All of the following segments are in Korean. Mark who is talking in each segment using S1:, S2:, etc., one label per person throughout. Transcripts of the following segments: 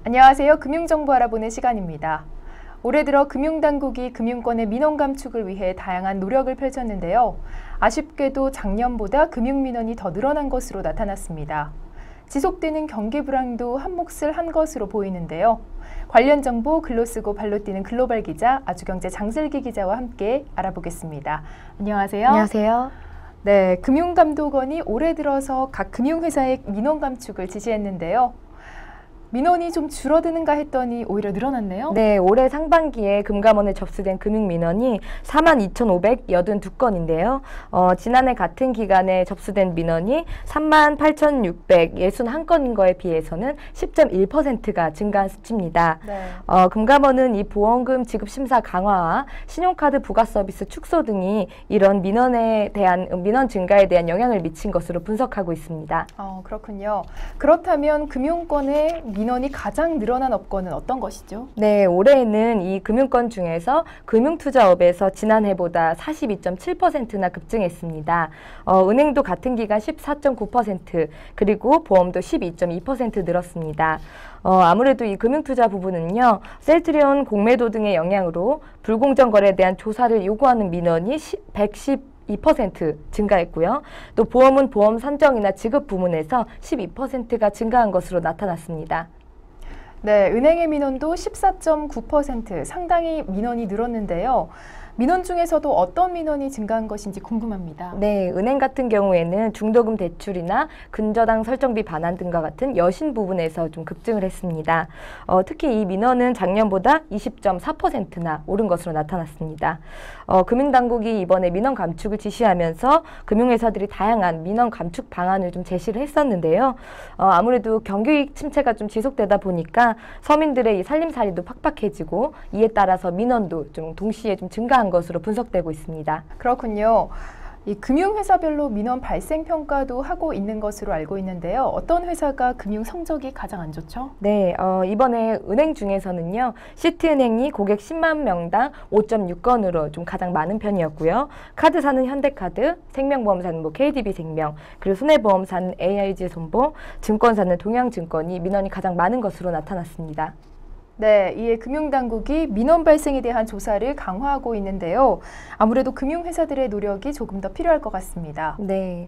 S1: 안녕하세요. 금융정보 알아보는 시간입니다. 올해 들어 금융당국이 금융권의 민원 감축을 위해 다양한 노력을 펼쳤는데요. 아쉽게도 작년보다 금융민원이 더 늘어난 것으로 나타났습니다. 지속되는 경기 불황도 한몫을 한 것으로 보이는데요. 관련 정보 글로 쓰고 발로 뛰는 글로벌 기자 아주경제 장슬기 기자와 함께 알아보겠습니다. 안녕하세요.
S2: 안녕하세요.
S1: 네, 금융감독원이 올해 들어서 각 금융회사의 민원 감축을 지시했는데요. 민원이 좀 줄어드는가 했더니 오히려 늘어났네요.
S2: 네, 올해 상반기에 금감원에 접수된 금융민원이 42,582건인데요. 지난해 같은 기간에 접수된 민원이 38,661건인 거에 비해서는 10.1%가 증가한 수치입니다.
S1: 네.
S2: 금감원은 이 보험금 지급 심사 강화와 신용카드 부가 서비스 축소 등이 이런 민원에 대한 민원 증가에 대한 영향을 미친 것으로 분석하고 있습니다.
S1: 그렇군요. 그렇다면 금융권의 민원이 가장 늘어난 업권은 어떤 것이죠?
S2: 네, 올해에는 이 금융권 중에서 금융투자업에서 지난해보다 42.7%나 급증했습니다. 은행도 같은 기간 14.9%, 그리고 보험도 12.2% 늘었습니다. 아무래도 이 금융투자 부분은요, 셀트리온 공매도 등의 영향으로 불공정 거래에 대한 조사를 요구하는 민원이 112% 증가했고요. 또 보험은 보험 산정이나 지급 부문에서 12%가 증가한 것으로 나타났습니다.
S1: 네, 은행의 민원도 14.9% 상당히 민원이 늘었는데요. 민원 중에서도 어떤 민원이 증가한 것인지 궁금합니다.
S2: 네, 은행 같은 경우에는 중도금 대출이나 근저당 설정비 반환 등과 같은 여신 부분에서 좀 급증을 했습니다. 특히 이 민원은 작년보다 20.4%나 오른 것으로 나타났습니다. 금융당국이 이번에 민원 감축을 지시하면서 금융회사들이 다양한 민원 감축 방안을 좀 제시를 했었는데요. 아무래도 경기 침체가 좀 지속되다 보니까 서민들의 이 살림살이도 팍팍해지고 이에 따라서 민원도 좀 동시에 좀 증가한 것으로 분석되고 있습니다.
S1: 그렇군요. 이 금융회사별로 민원 발생 평가도 하고 있는 것으로 알고 있는데요. 어떤 회사가 금융 성적이 가장 안 좋죠?
S2: 네, 이번에 은행 중에서는요, 시티은행이 고객 10만 명당 5.6건으로 좀 가장 많은 편이었고요. 카드사는 현대카드, 생명보험사는 KDB생명, 그리고 손해보험사는 AIG손보, 증권사는 동양증권이 민원이 가장 많은 것으로 나타났습니다.
S1: 네, 이에 금융당국이 민원 발생에 대한 조사를 강화하고 있는데요. 아무래도 금융회사들의 노력이 조금 더 필요할 것 같습니다.
S2: 네,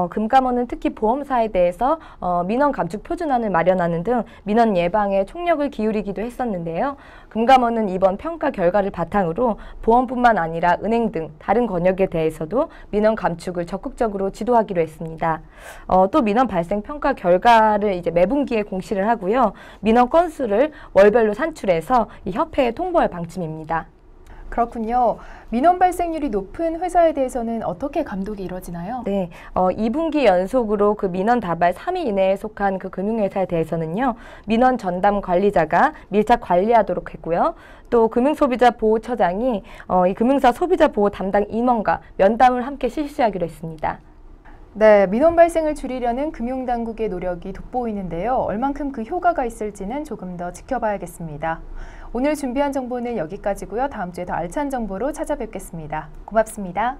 S2: 금감원은 특히 보험사에 대해서 민원 감축 표준안을 마련하는 등 민원 예방에 총력을 기울이기도 했었는데요. 금감원은 이번 평가 결과를 바탕으로 보험뿐만 아니라 은행 등 다른 권역에 대해서도 민원 감축을 적극적으로 지도하기로 했습니다. 또 민원 발생 평가 결과를 이제 매분기에 공시를 하고요. 민원 건수를 월별로 산출해서 이 협회에 통보할 방침입니다.
S1: 그렇군요. 민원 발생률이 높은 회사에 대해서는 어떻게 감독이 이루어지나요?
S2: 네, 2분기 연속으로 그 민원 다발 3위 이내에 속한 그 금융회사에 대해서는요, 민원 전담 관리자가 밀착 관리하도록 했고요. 또 금융소비자보호처장이 이 금융사 소비자보호 담당 임원과 면담을 함께 실시하기로 했습니다.
S1: 네, 민원 발생을 줄이려는 금융당국의 노력이 돋보이는데요. 얼만큼 그 효과가 있을지는 조금 더 지켜봐야겠습니다. 오늘 준비한 정보는 여기까지고요. 다음 주에 더 알찬 정보로 찾아뵙겠습니다. 고맙습니다.